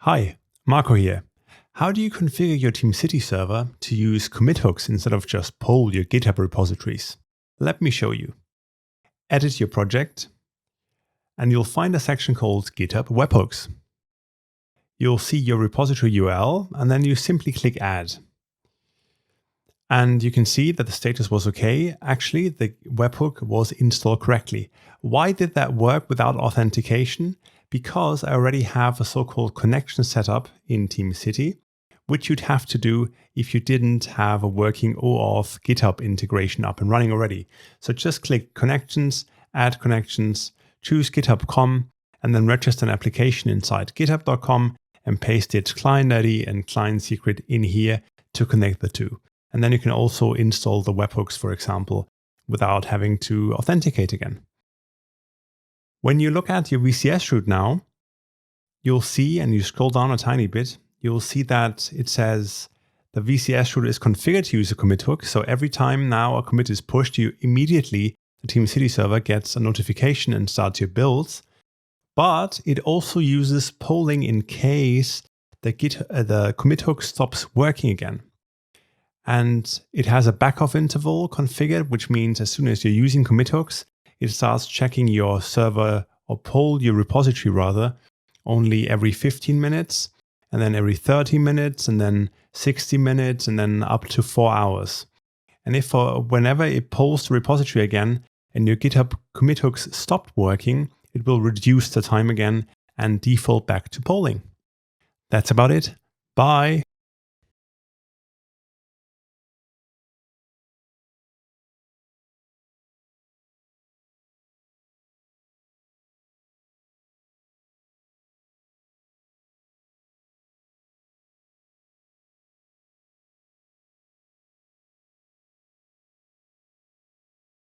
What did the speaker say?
Hi, Marco here. How do you configure your Teamcity server to use commit hooks instead of just poll your GitHub repositories? Let me show you. Edit your project, and you'll find a section called GitHub Webhooks. You'll see your repository URL, and then you simply click Add. And you can see that the status was okay. Actually, the webhook was installed correctly. Why did that work without authentication? Because I already have a so-called connection set up in Teamcity, which you'd have to do if you didn't have a working OAuth GitHub integration up and running already. So just click Connections, Add Connections, choose GitHub.com, and then register an application inside github.com and paste its client ID and client secret in here to connect the two. And then you can also install the webhooks, for example, without having to authenticate again. When you look at your VCS root now, you'll see, and you scroll down a tiny bit, you'll see that it says the VCS root is configured to use a commit hook. So every time now a commit is pushed, you immediately, the Teamcity server gets a notification and starts your builds. But it also uses polling in case the commit hook stops working again. And it has a backoff interval configured, which means as soon as you're using commit hooks, it starts checking your server or poll your repository rather only every 15 minutes, and then every 30 minutes, and then 60 minutes, and then up to 4 hours. And if whenever it polls the repository again and your GitHub commit hooks stopped working, it will reduce the time again and default back to polling. That's about it. Bye.